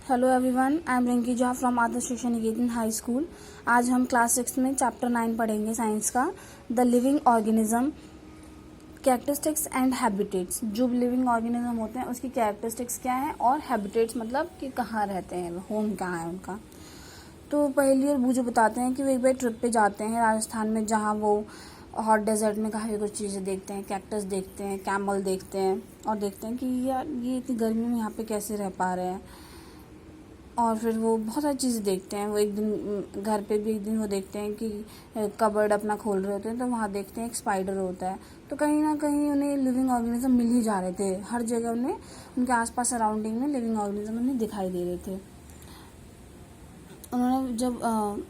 Hello everyone, I am Rinki Jha from Adarsh Shiksha Niketan high school. आज हम class 6 में चैप्टर 9 पढ़ेंगे साइंस का, the living organism, characteristics and habitats. जो लिविंग ऑर्गेनिज्म होते हैं उसकी कैरेक्टरिस्टिक्स क्या है और हैबिटेट्स मतलब कि कहाँ रहते हैं, होम कहाँ है उनका। तो पहली और बूझे बताते हैं कि वो एक बार ट्रिप पे जाते हैं राजस्थान में, जहाँ वो हॉट डेजर्ट में काफ़ी कुछ चीज़ें देखते हैं, कैक्टस देखते हैं, कैमल देखते हैं और देखते हैं कि यार ये इतनी गर्मी में यहाँ पे कैसे रह पा रहे हैं। और फिर वो बहुत सारी चीज़ें देखते हैं। वो एक दिन घर पे भी एक दिन वो देखते हैं कि कबर्ड अपना खोल रहे होते हैं, तो वहाँ देखते हैं एक स्पाइडर होता है। तो कहीं ना कहीं उन्हें लिविंग ऑर्गेनिज्म मिल ही जा रहे थे, हर जगह उन्हें उनके आसपास सराउंडिंग में लिविंग ऑर्गेनिज्म उन्हें दिखाई दे रहे थे। उन्होंने जब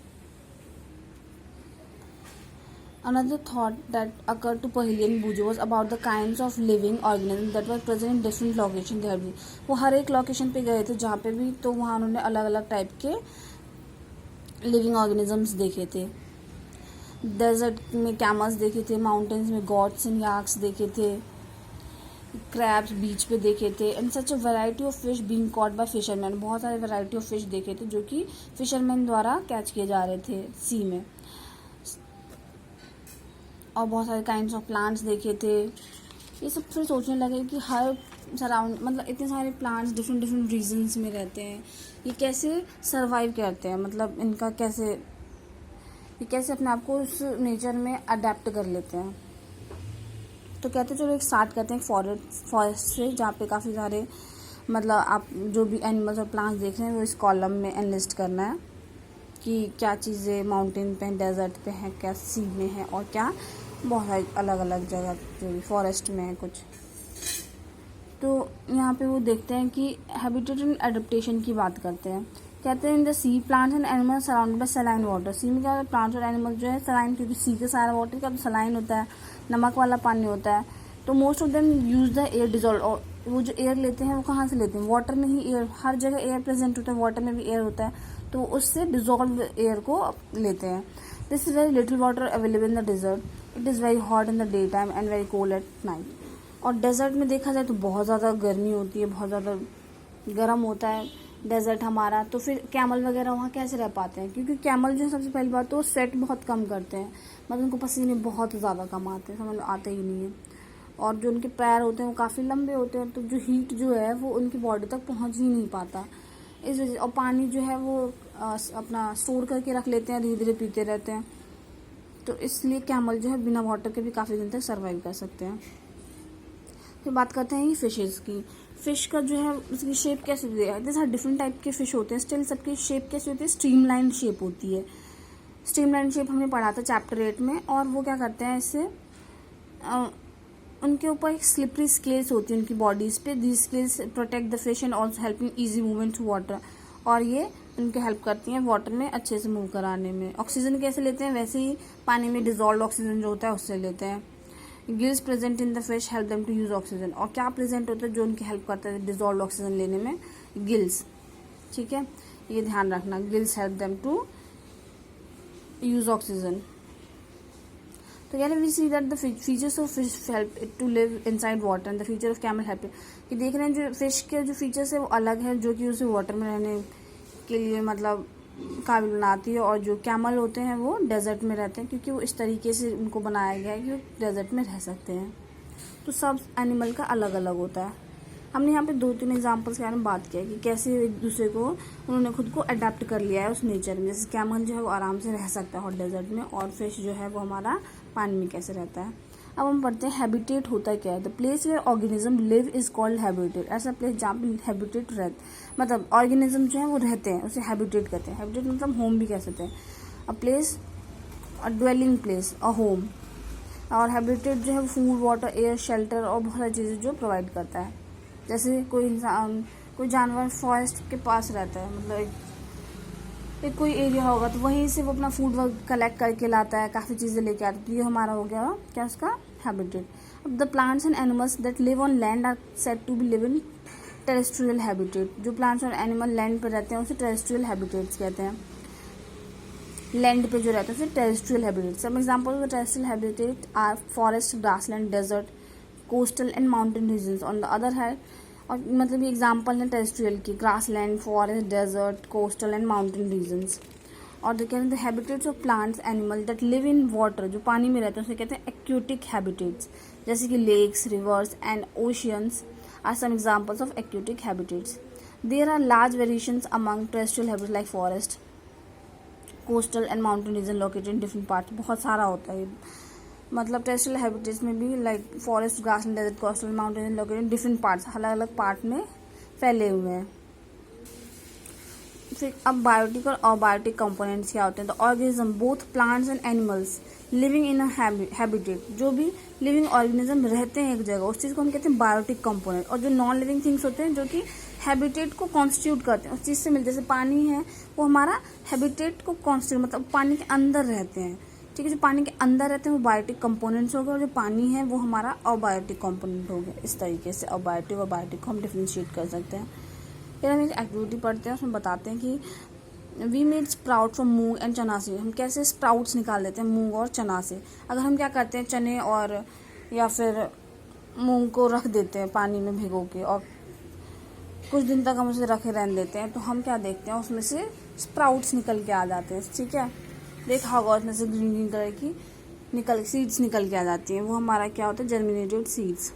Another thought that occurred to Paheli and Bouge was about the kinds of living organisms that were present in different locations there भी। वो हर एक लोकेशन पे गए थे जहाँ पे भी, तो वहाँ उन्होंने अलग अलग टाइप के लिविंग ऑर्गेनिजम्स देखे थे। डेजर्ट में कैमल्स देखे थे, माउंटेन्स में गॉड्स एंड याक्स देखे थे, क्रैब्स बीच पे देखे थे, and such a variety of fish being caught by fisherman. बहुत सारे वैरायटी ऑफ फिश देखे थे जो कि फिशरमैन द्वारा कैच किए जा रहे थे सी में। और बहुत सारे काइंड्स ऑफ प्लांट्स देखे थे। ये सब फिर सोचने लगे कि हर सराउंड मतलब इतने सारे प्लांट्स डिफरेंट डिफरेंट रीजन्स में रहते हैं, ये कैसे सरवाइव करते हैं, मतलब इनका कैसे ये कैसे अपने आप को उस नेचर में अडेप्ट कर लेते हैं। तो कहते हैं चलो एक स्टार्ट करते हैं फॉरेस्ट से, जहाँ पे काफ़ी सारे मतलब आप जो भी एनिमल्स और प्लांट्स देख रहे हैं वो इस कॉलम में एनलिस्ट करना है कि क्या चीज़ें माउंटेन पे, डेजर्ट पे हैं, क्या सी में है और क्या बहुत सारी अलग अलग जगह जो भी फॉरेस्ट में है कुछ। तो यहाँ पे वो देखते हैं कि हैबिटेट एंड एडेप्टेशन की बात करते हैं। कहते हैं in the sea plants and animals surrounded by saline water. Sea में क्या होता है, प्लांट्स और एनिमल्स जो है सलाइन, क्योंकि सी का सारा वाटर का तो सलाइन होता है, नमक वाला पानी होता है। तो most of them use the air dissolve, और वो जो एयर लेते हैं वो कहाँ से लेते हैं, वाटर में ही एयर, हर जगह एयर प्रेजेंट होता है, वाटर में भी एयर होता है, तो उससे डिजॉल्व एयर को लेते हैं। This is very little water available in the dessert, it is very hot in the day time and very cold at night. और डेजर्ट में देखा जाए तो बहुत ज़्यादा गर्मी होती है, बहुत ज़्यादा गर्म होता है डेजर्ट हमारा। तो फिर कैमल वगैरह वहाँ कैसे रह पाते हैं, क्योंकि कैमल जो है सबसे पहली बात तो स्वेट बहुत कम करते हैं, मतलब उनको पसीने बहुत ज़्यादा कम आते हैं, समझ आते ही नहीं है। और जो उनके पैर होते हैं वो काफ़ी लंबे होते हैं, तो जो हीट जो है वो उनकी बॉडी तक पहुँच ही नहीं पाता इस वजह। और पानी जो है वो अपना स्टोर करके रख लेते हैं, धीरे धीरे पीते रहते हैं, तो इसलिए कैमल जो है बिना वाटर के भी काफ़ी दिन तक सर्वाइव कर सकते हैं। फिर बात करते हैं फिशेज़ की। फ़िश का जो है उसकी शेप कैसे होती है, जैसे डिफरेंट टाइप के फ़िश होते हैं, स्टिल सबकी शेप कैसे होती है, स्ट्रीमलाइन शेप होती है। स्ट्रीमलाइन शेप हमने पढ़ा था चैप्टर 8 में। और वो क्या करते हैं, इससे उनके ऊपर एक स्लिपरी स्केल्स होती है उनकी बॉडीज़ पे। These scales protect the fish and also helping easy movement through water, और ये उनके हेल्प करती हैं वाटर में अच्छे से मूव कराने में। ऑक्सीजन कैसे लेते हैं, वैसे ही पानी में डिजॉल्व ऑक्सीजन जो होता है उससे लेते हैं। Gills present in the fish help them to use oxygen, और क्या प्रेजेंट होता है जो उनकी हेल्प करता है डिजॉल्व ऑक्सीजन लेने में, गिल्स। ठीक है, ये ध्यान रखना, gills help them to use oxygen. तो यानी we see that the features of fish help it to live inside water and the feature of camel help, कि देख रहे हैं जो फिश के जो फीचर्स है वो अलग है, जो कि उसे वाटर में रहने के लिए मतलब काबिल बनाती है। और जो कैमल होते हैं वो डेजर्ट में रहते हैं, क्योंकि वो इस तरीके से उनको बनाया गया है कि वो डेजर्ट में रह सकते हैं। तो सब एनिमल का अलग अलग होता है। हमने यहाँ पे 2-3 एग्जांपल्स के बारे में बात किया कि कैसे एक दूसरे को उन्होंने खुद को अडेप्ट कर लिया है उस नेचर में। जैसे कैमल जो है वो आराम से रह सकता है हॉट डेजर्ट में, और फिश जो है वो हमारा पानी में कैसे रहता है। अब हम पढ़ते हैं हैबिटेट होता क्या है। The place where organism live is called habitat. ऐसा प्लेस जहाँ पे हैबिटेट रहते, मतलब ऑर्गेनिज्म जो है वो रहते हैं, उसे हैबिटेट कहते हैं। हैबिटेट मतलब होम भी कह सकते हैं, a place, a dwelling place, a home. और हैबिटेट जो है फूड, वाटर, एयर, शेल्टर और बहुत सारी चीज़ें जो प्रोवाइड करता है। जैसे कोई जानवर फॉरेस्ट के पास रहता है, मतलब एक कोई एरिया होगा तो वहीं से वो अपना फूड कलेक्ट करके लाता है, काफ़ी चीज़ें लेके आता है, तो ये हमारा हो गया क्या, उसका हैबिटेट। अब the plants and animals that live on land are said to be live in terrestrial habitat. जो प्लांट्स और एनिमल लैंड पे रहते हैं उसे टेरेस्ट्रियल हैबिटेट्स कहते हैं। लैंड पे जो रहते हैं उसे terrestrial habitat. Some examples of terrestrial habitat are forest, grassland, desert, coastal and mountain regions. On the other hand और मतलब ये एग्जाम्पल है टेरेस्ट्रियल की, grass land, forest, desert, coastal and mountain regions. और कहते हैं the habitats of plants animal that live in water, जो पानी में रहते हैं उसे कहते हैं एक्यूटिक हैबिटेट्स, जैसे कि lakes, rivers and oceans are some examples of aquatic habitats. There are large variations among terrestrial habitats like forest, coastal and mountain region located in different parts. बहुत सारा होता है मतलब टेरेस्ट्रियल हैबिटेट्स में भी, like forest, grassland, desert, coastal, mountain region located in different parts, अलग अलग part में फैले हुए हैं। फिर अब बायोटिक और अबायोटिक कंपोनेंट्स क्या होते हैं? तो organism, both plants and animals living in a habitat, जो भी लिविंग ऑर्गेनिज्म रहते हैं एक जगह, उस चीज़ को हम कहते हैं बायोटिक कंपोनेंट। और जो नॉन लिविंग थिंग्स होते हैं जो कि हैबिटेट को कॉन्स्टिट्यूट करते हैं, उस चीज़ से मिलते, जैसे पानी है वो हमारा हैबिटेट को कॉन्स्टिट्यूट, मतलब पानी के अंदर रहते हैं, ठीक है। जो पानी के अंदर रहते हैं वो बायोटिक कंपोनेंट्स हो गए, और जो पानी है वो हमारा अबायोटिक कंपोनेंट हो गया। इस तरीके से अबायोटिक और बायोटिक को हम डिफ्रेंशिएट कर सकते हैं। फिर हम एक एक्टिविटी पढ़ते हैं, उसमें बताते हैं कि we made sprout from moong and chana से, हम कैसे स्प्राउट्स निकाल लेते हैं मूंग और चना से। अगर हम क्या करते हैं, चने और या फिर मूंग को रख देते हैं पानी में भिगो के और कुछ दिन तक हम उसे रखे रहने देते हैं, तो हम क्या देखते हैं, उसमें से स्प्राउट्स निकल के आ जाते हैं, ठीक है। देखा होगा उसमें से ग्रीन ग्रीन कलर की सीड्स निकल के आ जाती हैं, वो हमारा क्या होता है, जर्मिनेटेड सीड्स।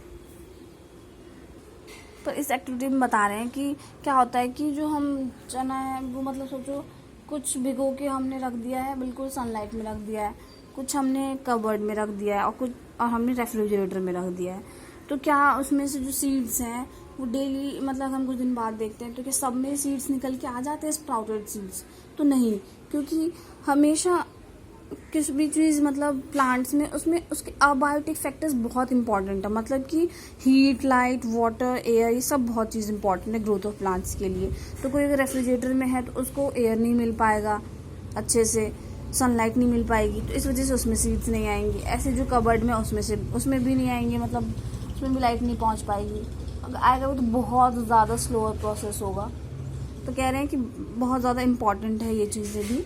तो इस एक्टिविटी में बता रहे हैं कि क्या होता है कि जो हम चना है वो, मतलब सोचो कुछ भिगो के हमने रख दिया है, बिल्कुल सनलाइट में रख दिया है, कुछ हमने कबर्ड में रख दिया है, और हमने रेफ्रिजरेटर में रख दिया है। तो क्या उसमें से जो सीड्स हैं वो डेली, मतलब हम कुछ दिन बाद देखते हैं तो क्या सब में सीड्स निकल के आ जाते हैं, स्प्राउटेड सीड्स? तो नहीं, क्योंकि हमेशा किस भी चीज़ मतलब प्लांट्स में उसमें उसके अबायोटिक फैक्टर्स बहुत इंपॉर्टेंट है, मतलब कि हीट, लाइट, वाटर, एयर, ये सब बहुत चीज़ इंपॉर्टेंट है ग्रोथ ऑफ प्लांट्स के लिए। तो कोई अगर रेफ्रिजरेटर में है तो उसको एयर नहीं मिल पाएगा अच्छे से, सनलाइट नहीं मिल पाएगी, तो इस वजह से उसमें सीड्स नहीं आएंगी। ऐसे जो कबर्ड में उसमें भी नहीं आएंगे, मतलब उसमें भी लाइट नहीं पहुंच पाएगी, अगर आएगा वो तो बहुत ज़्यादा स्लोअर प्रोसेस होगा। तो कह रहे हैं कि बहुत ज़्यादा इम्पॉर्टेंट है ये चीज़ें भी।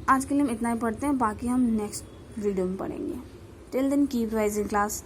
आज के लिए हम इतना ही पढ़ते हैं, बाकी हम नेक्स्ट वीडियो में पढ़ेंगे। Till then keep rising class.